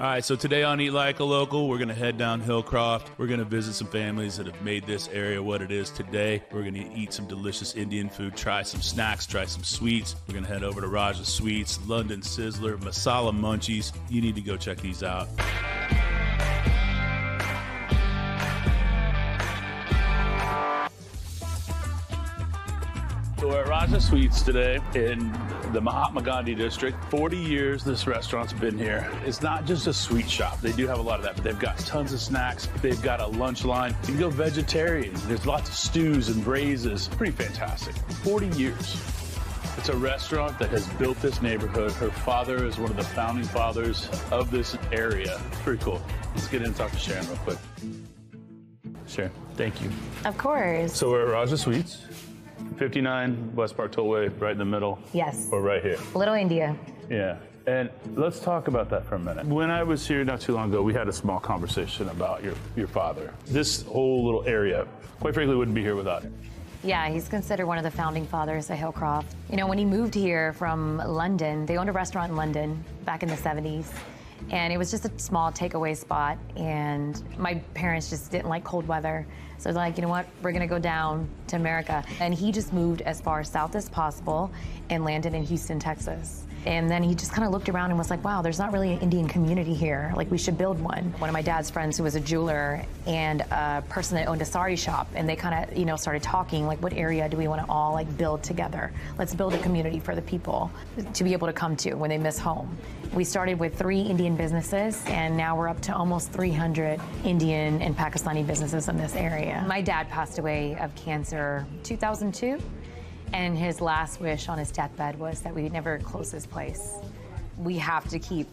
All right, so today on Eat Like a Local, we're going to head down Hillcroft. We're going to visit some families that have made this area what it is today. We're going to eat some delicious Indian food, try some snacks, try some sweets. We're going to head over to Raja Sweets, London Sizzler, Masala Munchies. You need to go check these out. So we're at Raja Sweets today in the Mahatma Gandhi district. 40 years this restaurant's been here. It's not just a sweet shop. They do have a lot of that, but they've got tons of snacks. They've got a lunch line. You can go vegetarian. There's lots of stews and braises. Pretty fantastic. 40 years. It's a restaurant that has built this neighborhood. Her father is one of the founding fathers of this area. Pretty cool. Let's get in and talk to Sharon real quick. Sharon, thank you. Of course. So we're at Raja Sweets. 59 West Park Tollway, right in the middle. Yes. Or right here. Little India. Yeah. And let's talk about that for a minute. When I was here not too long ago, we had a small conversation about your father. This whole little area, quite frankly, wouldn't be here without him. Yeah, he's considered one of the founding fathers of Hillcroft. You know, when he moved here from London, they owned a restaurant in London back in the 70s. And it was just a small takeaway spot. And my parents just didn't like cold weather. So they're like, you know what, we're gonna go down to America. And he just moved as far south as possible and landed in Houston, Texas. And then he just kind of looked around and was like, wow, there's not really an Indian community here. Like, we should build one. One of my dad's friends who was a jeweler and a person that owned a sari shop, and they kind of, you know, started talking, like, what area do we want to all, like, build together? Let's build a community for the people to be able to come to when they miss home. We started with 3 Indian businesses, and now we're up to almost 300 Indian and Pakistani businesses in this area. My dad passed away of cancer 2002. And his last wish on his deathbed was that we would never close this place. We have to keep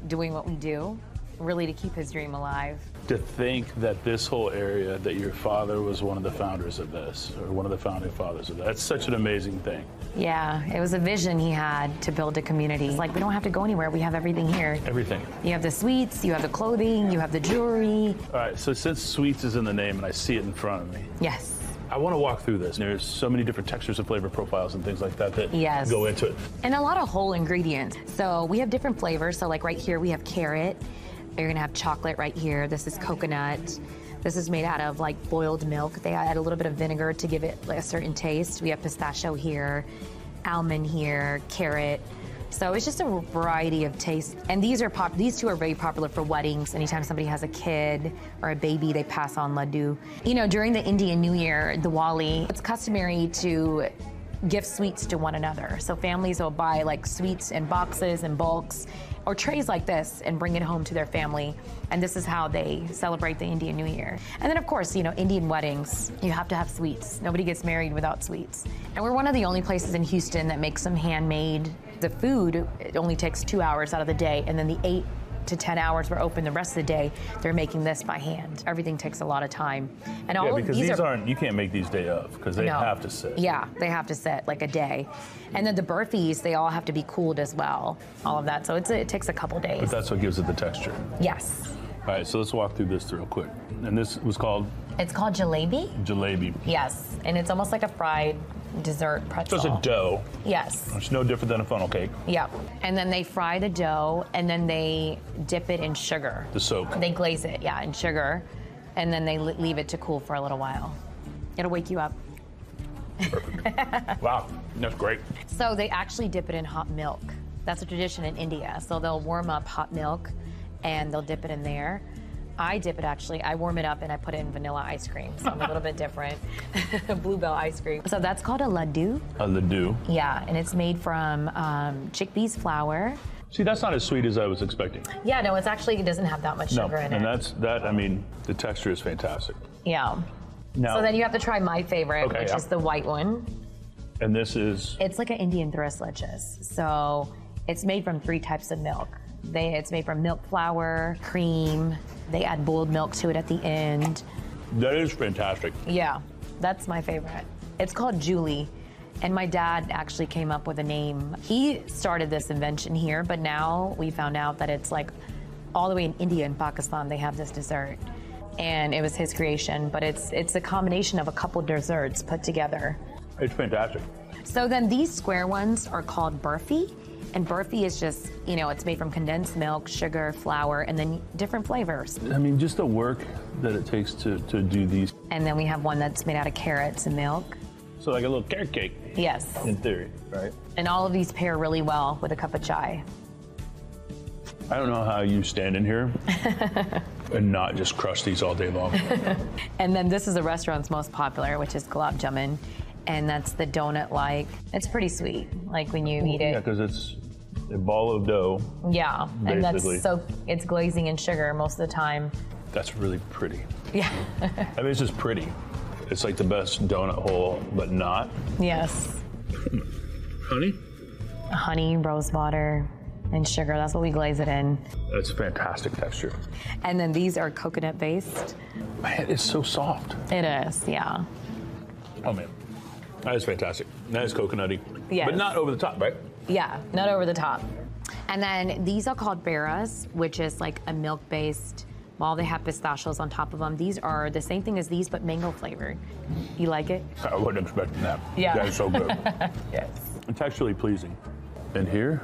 doing what we do, really, to keep his dream alive. To think that this whole area, that your father was one of the founders of this, or one of the founding fathers of that, that's such an amazing thing. Yeah, it was a vision he had to build a community. It's like, we don't have to go anywhere, we have everything here. Everything. You have the sweets, you have the clothing, you have the jewelry. All right, so since sweets is in the name and I see it in front of me. Yes. I want to walk through this. There's so many different textures and flavor profiles and things like that that go into it. And a lot of whole ingredients. So we have different flavors. So like right here, we have carrot. You're gonna have chocolate right here. This is coconut. This is made out of like boiled milk. They add a little bit of vinegar to give it like a certain taste. We have pistachio here, almond here, carrot. So it's just a variety of tastes. And these two are very popular for weddings. Anytime somebody has a kid or a baby, they pass on laddu. You know, during the Indian New Year, Diwali, it's customary to give sweets to one another. So families will buy like sweets in boxes and bulks or trays like this and bring it home to their family. And this is how they celebrate the Indian New Year. And then of course, you know, Indian weddings, you have to have sweets. Nobody gets married without sweets. And we're one of the only places in Houston that makes them handmade. The food, it only takes 2 hours out of the day, and then the 8 to 10 hours we're open the rest of the day, they're making this by hand. Everything takes a lot of time. And all because these aren't, you can't make these day of, because they have to sit. Yeah, they have to sit like a day. And then the burfies, they all have to be cooled as well, all of that. So it takes a couple days. But that's what gives it the texture. Yes. All right, so let's walk through this real quick. And this was called? It's called jalebi. Jalebi. Yes, and it's almost like a fried dessert pretzel. So it's a dough. Yes. It's no different than a funnel cake. Yep. And then they fry the dough, and then they dip it in sugar. The soak. They glaze it, yeah, in sugar, and then they leave it to cool for a little while. It'll wake you up. Perfect. Wow, that's great. So they actually dip it in hot milk. That's a tradition in India. So they'll warm up hot milk, and they'll dip it in there. I dip it actually, I warm it up and I put it in vanilla ice cream. So I'm a little bit different. Bluebell ice cream. So that's called a laddu. A laddu. Yeah, and it's made from chickpeas flour. See, that's not as sweet as I was expecting. Yeah, no, it doesn't have that much sugar in it. And I mean, the texture is fantastic. Yeah. Now, so then you have to try my favorite, which is the white one. And this is? It's like an Indian tres leches. So it's made from 3 types of milk. It's made from milk flour, cream. They add boiled milk to it at the end. That is fantastic. Yeah, that's my favorite. It's called Julie, and my dad actually came up with a name. He started this invention here, but now we found out that it's like all the way in India and Pakistan, they have this dessert. And it was his creation, but it's a combination of a couple desserts put together. It's fantastic. So then these square ones are called burfi, And burfi is just, you know, it's made from condensed milk, sugar, flour, and then different flavors. I mean, just the work that it takes to do these. And then we have one that's made out of carrots and milk. So like a little carrot cake. Yes. In theory, right? And all of these pair really well with a cup of chai. I don't know how you stand in here and not just crush these all day long. And then this is the restaurant's most popular, which is gulab jamun. And that's the donut-like. It's pretty sweet, like when you eat it. Yeah, because it's a ball of dough. Yeah, basically. And that's so, it's glazing in sugar most of the time. That's really pretty. Yeah. I mean, it's just pretty. It's like the best donut hole, but not. Yes. Honey? Honey, rose water, and sugar. That's what we glaze it in. That's fantastic texture. And then these are coconut-based. Man, it's so soft. It is, yeah. Oh, man. That is fantastic. That is coconutty. Yes. But not over the top, right? Yeah, not over the top. And then these are called beras, which is like a milk-based, while they have pistachios on top of them. These are the same thing as these, but mango flavored. You like it? I wasn't expecting that. Yeah. That is so good. Yes. And texturally pleasing. And here?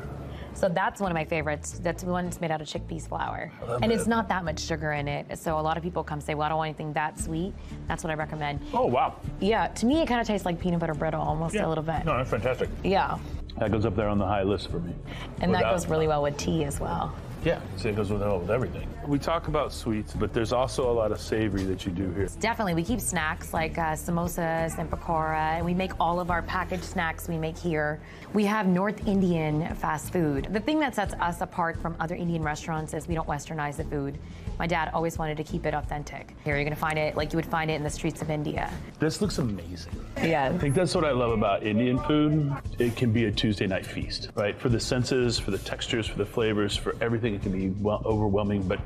So that's one of my favorites. That's the one that's made out of chickpeas flour. And it's not that much sugar in it. So a lot of people come say, well, I don't want anything that sweet. That's what I recommend. Oh, wow. Yeah, to me, it kind of tastes like peanut butter brittle almost a little bit. No, that's fantastic. Yeah. That goes up there on the high list for me. And that goes really well with tea as well. Yeah, so it goes with everything. We talk about sweets, but there's also a lot of savory that you do here. Definitely, we keep snacks like samosas and pakora, and we make all of our packaged snacks we make here. We have North Indian fast food. The thing that sets us apart from other Indian restaurants is we don't westernize the food. My dad always wanted to keep it authentic. Here, you're gonna find it like you would find it in the streets of India. This looks amazing. Yeah. I think that's what I love about Indian food. It can be a Tuesday night feast, right? For the senses, for the textures, for the flavors, for everything, it can be overwhelming, but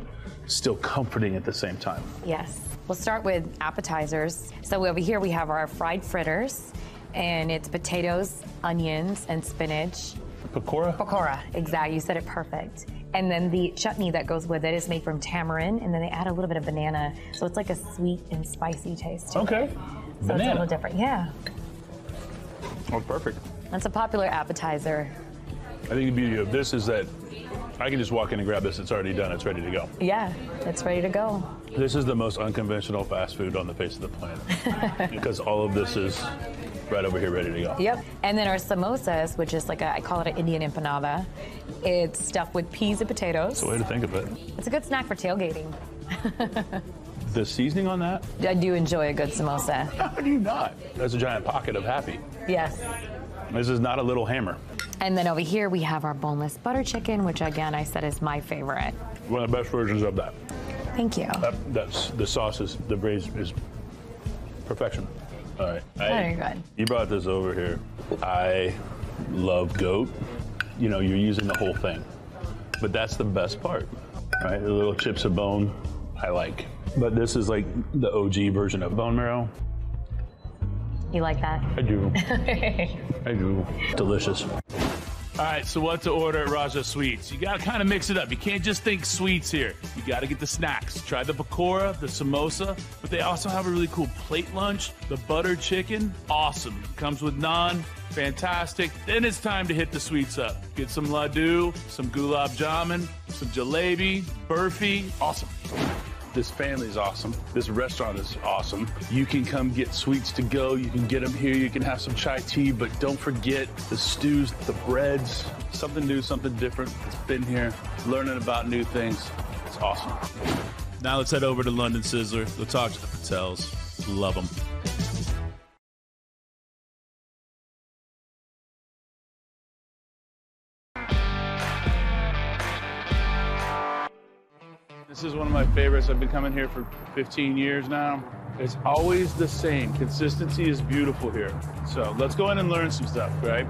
still comforting at the same time. Yes. We'll start with appetizers. So over here we have our fried fritters, and it's potatoes, onions, and spinach. Pakora? Pakora, exactly. You said it perfect. And then the chutney that goes with it is made from tamarind, and then they add a little bit of banana. So it's like a sweet and spicy taste to it. Okay. So Banana. it's a little different, yeah. Oh, perfect. That's a popular appetizer. I think the beauty of this is that I can just walk in and grab this. It's already done. It's ready to go. Yeah, it's ready to go. This is the most unconventional fast food on the face of the planet because all of this is right over here ready to go. Yep. And then our samosas, which is like I call it an Indian empanada. It's stuffed with peas and potatoes. That's the way to think of it. It's a good snack for tailgating. The seasoning on that? I do enjoy a good samosa. How do you not? That's a giant pocket of happy. Yes. This is not a little hammer. And then over here we have our boneless butter chicken, which again I said is my favorite. One of the best versions of that. Thank you. That's the sauce is the braise is perfection. All right. Very good. You brought this over here. I love goat. You know, you're using the whole thing, but that's the best part, right? The little chips of bone, I like. But this is like the OG version of bone marrow. You like that? I do. I do. Delicious. All right, so what to order at Raja Sweets? You gotta kind of mix it up. You can't just think sweets here. You gotta get the snacks. Try the pakora, the samosa, but they also have a really cool plate lunch. The buttered chicken, awesome. Comes with naan, fantastic. Then it's time to hit the sweets up. Get some laddu, some gulab jamun, some jalebi, burfi, awesome. This family is awesome. This restaurant is awesome. You can come get sweets to go. You can get them here. You can have some chai tea, but don't forget the stews, the breads, something new, something different. It's been here, learning about new things. It's awesome. Now let's head over to London Sizzler. We'll talk to the Patels. Love them. This is one of my favorites. I've been coming here for 15 years now. It's always the same. Consistency is beautiful here. So let's go in and learn some stuff, right?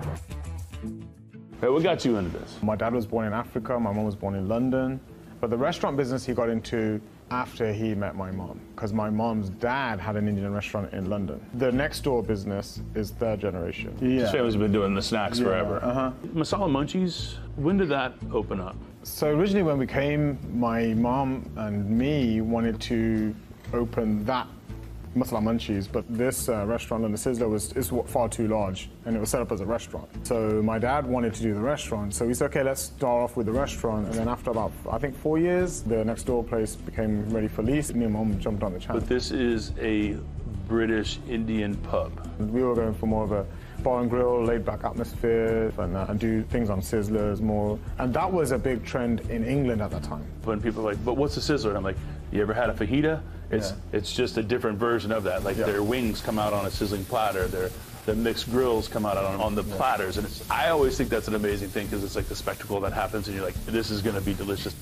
Hey, what got you into this? My dad was born in Africa, my mom was born in London. But the restaurant business he got into after he met my mom, because my mom's dad had an Indian restaurant in London. The next door business is third generation. This family's been doing the snacks forever. Masala Munchies, when did that open up? So originally when we came, my mom and me wanted to open that Masala Munchies, but this restaurant on the Sizzler is far too large, and it was set up as a restaurant. So my dad wanted to do the restaurant, so he said, okay, let's start off with the restaurant, and then after about, I think 4 years, the next door place became ready for lease. Me and Mom jumped on the channel. But this is a British Indian pub. We were going for more of a bar and grill, laid-back atmosphere, and do things on sizzlers more. And that was a big trend in England at that time. When people are like, but what's a sizzler? And I'm like, you ever had a fajita? It's just a different version of that. Like their wings come out on a sizzling platter. The mixed grills come out on the platters. And I always think that's an amazing thing because it's like the spectacle that happens and you're like, this is going to be delicious.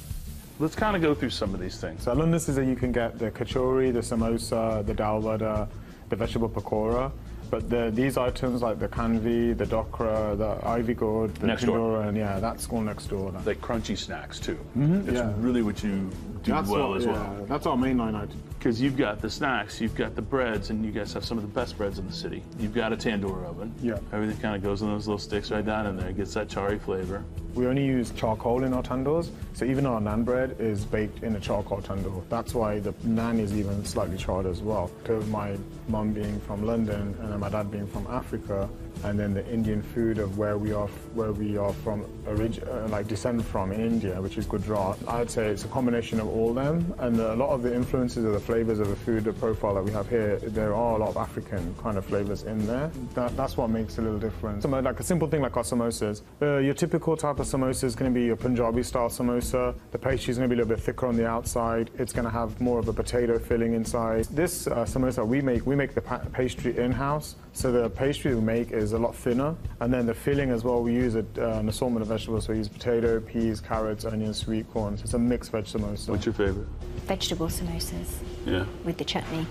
Let's kind of go through some of these things. So London Sizzler, you can get the kachori, the samosa, the dal vada, the vegetable pakora. But these items like the kanvi, the dokra, the ivy gourd, the tindora, and that's all next door. Like crunchy snacks too. It's really what you do as well. That's our mainline item. Because you've got the snacks, you've got the breads, and you guys have some of the best breads in the city. You've got a tandoor oven. Yeah. Everything kind of goes in those little sticks right down in there. It gets that charry flavor. We only use charcoal in our tandoors, so even our naan bread is baked in a charcoal tandoor. That's why the naan is even slightly charred as well. Because my mum being from London and then my dad being from Africa, and then the Indian food of where we are from, descend from in India, which is Gujarat. I'd say it's a combination of all them, and a lot of the influences of the flavors of the food, the profile that we have here, there are a lot of African kind of flavors in there. That's what makes a little difference. Like a simple thing like our samosas. Your typical type of samosa is going to be your Punjabi style samosa. The pastry is going to be a little bit thicker on the outside. It's going to have more of a potato filling inside. This samosa we make the pastry in-house. So the pastry we make is a lot thinner, and then the filling as well, we use an assortment of vegetables. So we use potato, peas, carrots, onions, sweet corn. So it's a mixed veg samosa. What's your favorite? Vegetable samosas. Yeah. With the chutney.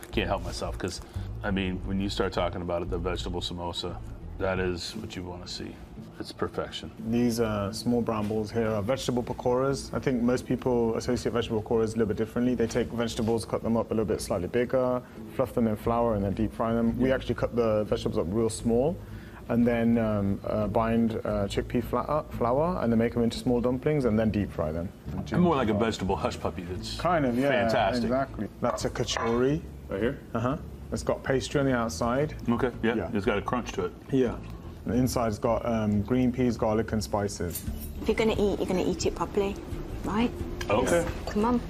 I can't help myself because, I mean, when you start talking about it, the vegetable samosa, that is what you want to see. It's perfection. These small brown balls here are vegetable pakoras. I think most people associate vegetable pakoras a little bit differently. They take vegetables, cut them up a little bit slightly bigger, fluff them in flour, and then deep fry them. We actually cut the vegetables up real small, and then bind chickpea flour, and then make them into small dumplings, and then deep fry them. More like a vegetable hush puppy. That's kind of fantastic. Exactly. That's a kachori. Right here. It's got pastry on the outside. Okay. Yeah. It's got a crunch to it. Yeah. The inside's got green peas, garlic, and spices. If you're going to eat, you're going to eat it properly, right? Okay. Come on.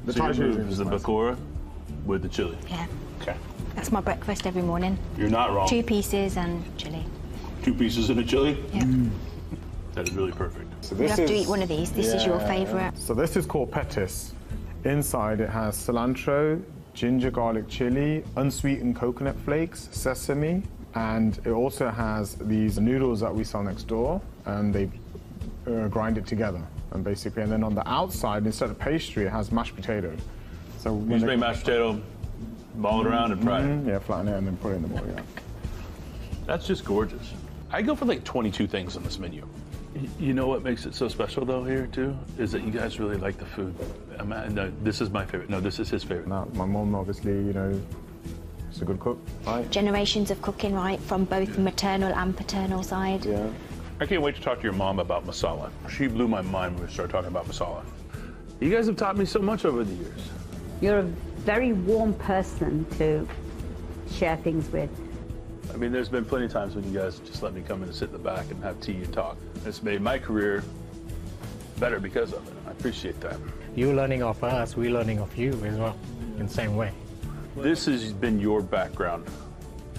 So your move is the pakora with the chili. Yeah. Okay. That's my breakfast every morning. You're not wrong. 2 pieces and chili. 2 pieces and a chili? Yeah. That is really perfect. So You have to eat one of these. This is your favourite. So this is called petis. Inside it has cilantro, ginger garlic chili, unsweetened coconut flakes, sesame, and it also has these noodles that we sell next door, and they grind it together. And then on the outside, instead of pastry, it has mashed potato. So you just make mashed potato, ball it around, and fry it. Yeah, flatten it and then put it in the bowl. Yeah. That's just gorgeous. I go for like 22 things on this menu. You know what makes it so special though here too is that you guys really like the food. No, this is my favorite. No, this is his favorite. Now, my mom obviously, is a good cook, right? Generations of cooking, right, from both maternal and paternal side. Yeah. I can't wait to talk to your mom about masala. She blew my mind when we started talking about masala. You guys have taught me so much over the years. You're a very warm person to share things with. I mean, there's been plenty of times when you guys just let me come in and sit in the back and have tea and talk. It's made my career better because of it. I appreciate that. You learning of us, we learning of you as well, in the same way. This has been your background,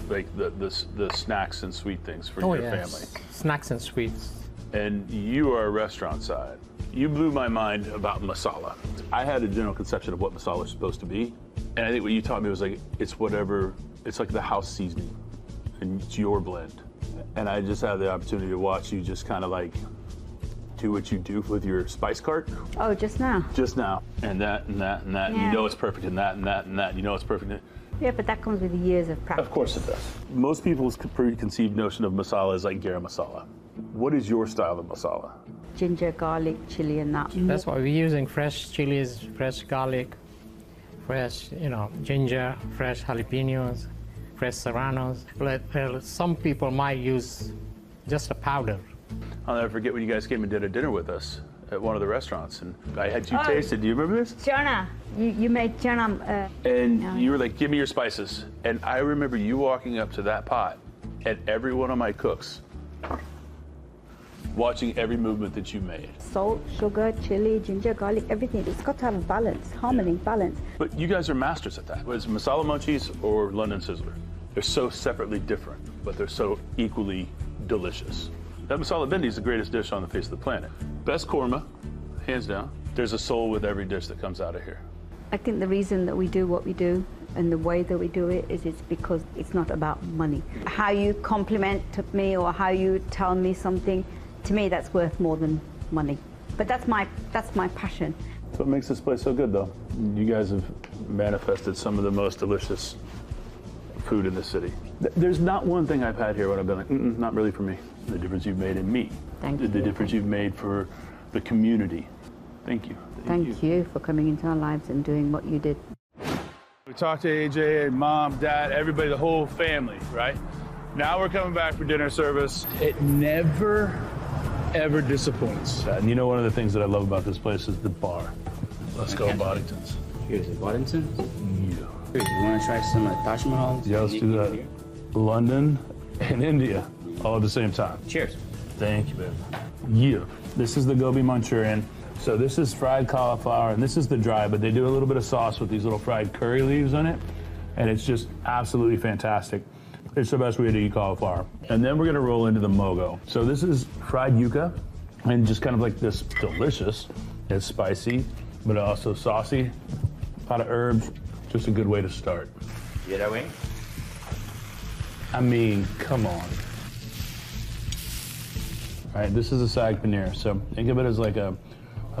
like the snacks and sweet things for your family. Snacks and sweets. And you are a restaurant side. You blew my mind about masala. I had a general conception of what masala is supposed to be, and I think what you taught me was like, it's like the house seasoning, and it's your blend. And I just had the opportunity to watch you just kind of like do what you do with your spice cart. Oh, just now? Just now. And that, and that, and that. Yeah. And you know it's perfect in that, and that, and that. You know it's perfect. Yeah, but that comes with years of practice. Of course it does. Most people's preconceived notion of masala is like garam masala. What is your style of masala? Ginger, garlic, chili, and that. That's why we're using fresh chilies, fresh garlic, fresh, ginger, fresh jalapenos, fresh serranos. Some people might use just a powder. I'll never forget when you guys came and did a dinner with us, at one of the restaurants, and I had you taste it. Do you remember this? Chana, you made chana. And you were like, give me your spices. And I remember you walking up to that pot and every one of my cooks watching every movement that you made. Salt, sugar, chili, ginger, garlic, everything. It's got to have a balance, harmony, balance. But you guys are masters at that. Whether it's Masala Munchies or London Sizzler, they're so separately different, but they're so equally delicious. That masala bindi is the greatest dish on the face of the planet. Best korma, hands down. There's a soul with every dish that comes out of here. I think the reason that we do what we do and the way that we do it is it's because it's not about money. How you compliment me or how you tell me something, to me that's worth more than money. But that's my passion. That's what makes this place so good, though. You guys have manifested some of the most delicious food in the city. There's not one thing I've had here when I've been like, not really for me. The difference you've made in me. Thank you. The difference you've made for the community. Thank you. Thank you for coming into our lives and doing what you did. We talked to AJ, mom, dad, everybody, the whole family, right? Now we're coming back for dinner service. It never, ever disappoints. And you know, one of the things that I love about this place is the bar. Let's go, Boddington's. Here's the Boddington's. Yeah. You want to try some Taj Mahal? Yeah, let's do that. London and India all at the same time. Cheers. Thank you, babe. Yeah. This is the gobi Manchurian. So this is fried cauliflower, and this is the dry, but they do a little bit of sauce with these little fried curry leaves on it, and it's just absolutely fantastic. It's the best way to eat cauliflower. And then we're gonna roll into the mogo. So this is fried yuca, and just kind of like this delicious. It's spicy, but also saucy. A lot of herbs, just a good way to start. Yeah, that way? I mean, come on. All right, this is a sag paneer. So think of it as like a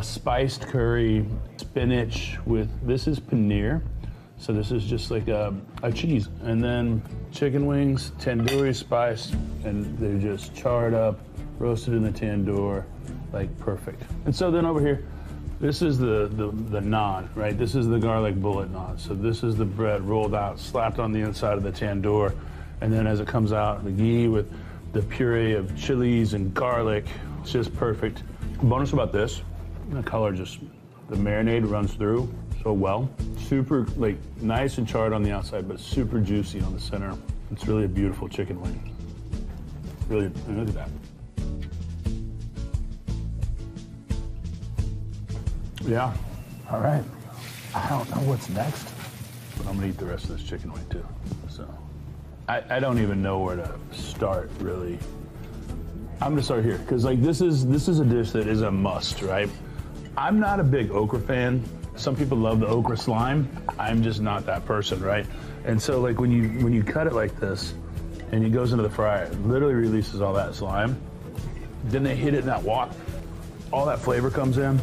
spiced curry, spinach with, this is paneer. So this is just like a cheese. And then chicken wings, tandoori spiced, and they're just charred up, roasted in the tandoor, like perfect. And so then over here, this is the naan, right? This is the garlic bullet naan. So this is the bread rolled out, slapped on the inside of the tandoor. And then as it comes out, the ghee with the puree of chilies and garlic, it's just perfect. Bonus about this, the color just, the marinade runs through so well. Super, like, nice and charred on the outside, but super juicy on the center. It's really a beautiful chicken wing. Really, look at that. Yeah, all right. I don't know what's next, but I'm gonna eat the rest of this chicken wing too. So, I don't even know where to start, really. I'm gonna start here, because like this is a dish that is a must, right? I'm not a big okra fan. Some people love the okra slime. I'm just not that person, right? And so like when you cut it like this and it goes into the fryer, it literally releases all that slime. Then they hit it in that wok. All that flavor comes in.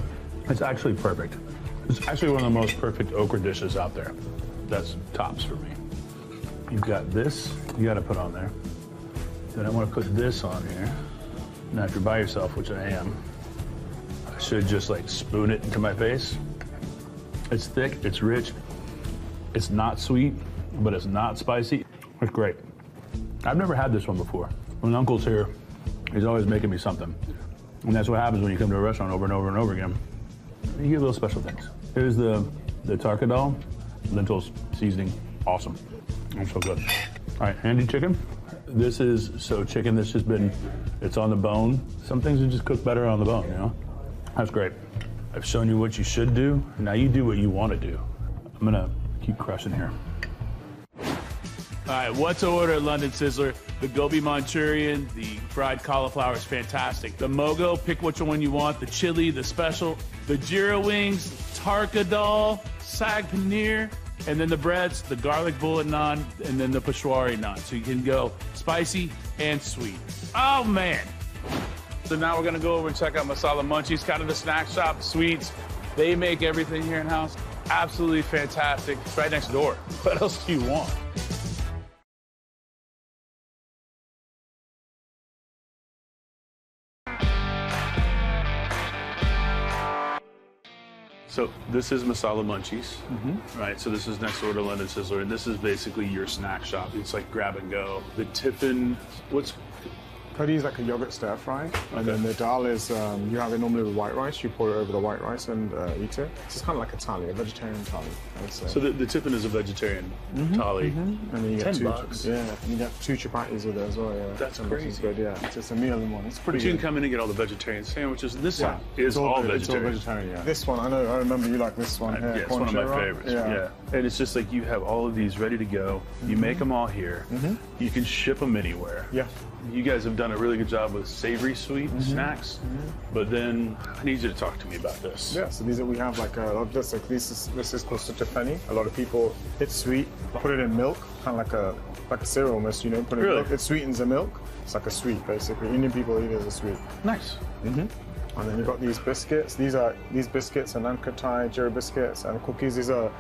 It's actually perfect. It's actually one of the most perfect okra dishes out there. That's tops for me. You've got this, you gotta put on there. Then I wanna put this on here. Now if you're by yourself, which I am, I should just like spoon it into my face. It's thick, it's rich, it's not sweet, but it's not spicy. It's great. I've never had this one before. When Uncle's here, he's always making me something. And that's what happens when you come to a restaurant over and over and over again. You get little special things. Here's the tarka dal, lentils, seasoning, awesome. It's so good. All right, handy chicken. This is so chicken that's just been, it's on the bone. Some things are just cooked better on the bone, you know? That's great. I've shown you what you should do. Now you do what you want to do. I'm gonna keep crushing here. All right, what to order at London Sizzler? The gobi Manchurian, the fried cauliflower is fantastic. The mogo, pick which one you want. The chili, the special, the jira wings, tarka dal, sag paneer, and then the breads, the garlic bullet naan, and then the peshwari naan. So you can go spicy and sweet. Oh man. So now we're gonna go over and check out Masala Munchies, kind of the snack shop, sweets. They make everything here in-house. Absolutely fantastic. It's right next door. What else do you want? So this is Masala Munchies, right? So this is next door to London Sizzler, and this is basically your snack shop. It's like grab and go. The tiffin, Curry is like a yogurt stir fry, and then the dal is, you have it normally with white rice, you pour it over the white rice and eat it. It's kind of like a thali, a vegetarian thali, I would say. So the tiffin is a vegetarian thali. And then you get $10. Yeah, and you get 2 chapatis with it as well, yeah. That's $10 crazy. is good, yeah. It's just a meal in one. It's pretty But you good. can come in and get all the vegetarian sandwiches. This Yeah, one is all good. vegetarian. It's all vegetarian, yeah. This one, I remember you like this one here. Yeah, it's one of my Conchero. favorites. Yeah. And it's just like you have all of these ready to go. You make them all here. You can ship them anywhere. Yeah. You guys have done a really good job with savory sweet snacks. But then I need you to talk to me about this. Yeah, so we have like a lot of this. Like this is called suttafeni. A lot of people, it's sweet, put it in milk, kind of like a cereal almost, you know, put it in milk. It sweetens the milk. It's like a sweet, basically. Indian people eat it as a sweet. Nice. And then you've got these biscuits. These biscuits are nankatai, jira biscuits, and cookies. These are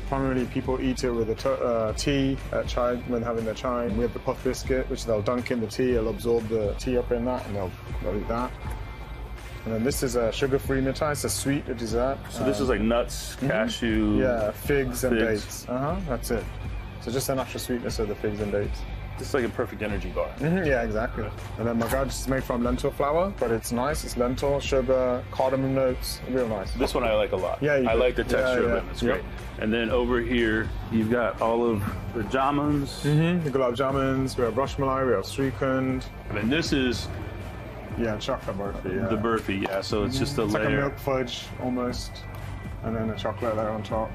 primarily people eat it with the tea at chai when having their chai. We have the puff biscuit, which they'll dunk in the tea. It'll absorb the tea up in that, and they'll eat that. And then this is a sugar-free mithai. It's a sweet dessert. So this is like nuts, cashew. Yeah, figs and dates. That's it. So just the natural sweetness of the figs and dates. It's like a perfect energy bar. Yeah, exactly. And then magaj is made from lentil flour, but it's nice. It's lentil, sugar, cardamom notes, real nice. This one I like a lot. Yeah, I like the texture of it. It's great. Yep. And then over here, you've got all of the jamans. The gulab jamans, we have rashmalai, we have srikhand. And then this is chocolate burfi, yeah. the burfi, yeah. So it's just a It's layer. like a milk fudge, almost, and then a chocolate layer on top.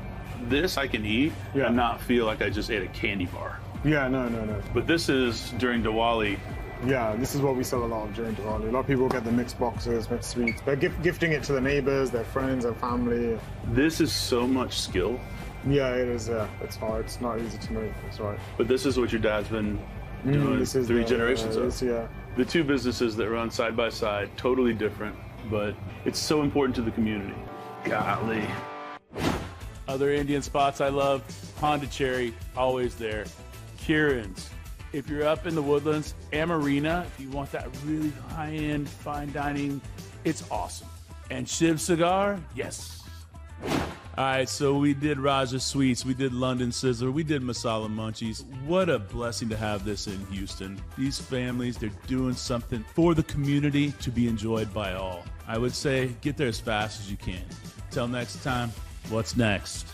This I can eat Yeah. and not feel like I just ate a candy bar. Yeah, no. But this is during Diwali. Yeah, this is what we sell a lot of during Diwali. A lot of people get the mixed boxes, mixed sweets. They're gifting it to their neighbors, their friends, and family. This is so much skill, Yeah, it is, yeah. It's hard. It's not easy to make, that's right. but this is what your dad's been doing This is 3 the- generations of. Yeah. The 2 businesses that run side by side, totally different, but it's so important to the community. Golly. Other Indian spots I love, Pondicherry, always there. Kieran's. If you're up in the Woodlands, Amarina, if you want that really high-end fine dining, it's awesome. And Shiv Cigar, yes. All right, so we did Raja Sweets, we did London Sizzler, we did Masala Munchies. What a blessing to have this in Houston. These families, they're doing something for the community to be enjoyed by all. I would say get there as fast as you can. Till next time, what's next?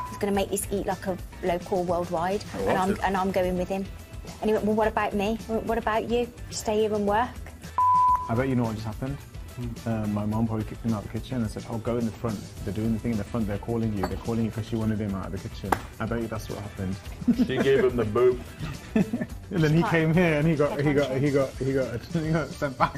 He's going to make this eat like a local worldwide, love it. and I'm going with him. And he went, well, what about me? What about you? Stay here and work? I bet you know what just happened. My mom probably kicked him out of the kitchen and said, oh, go in the front. They're doing the thing in the front. They're calling you. They're calling you because she wanted him out of the kitchen. I bet you that's what happened. She gave him the boot. And then he came here and he got sent back.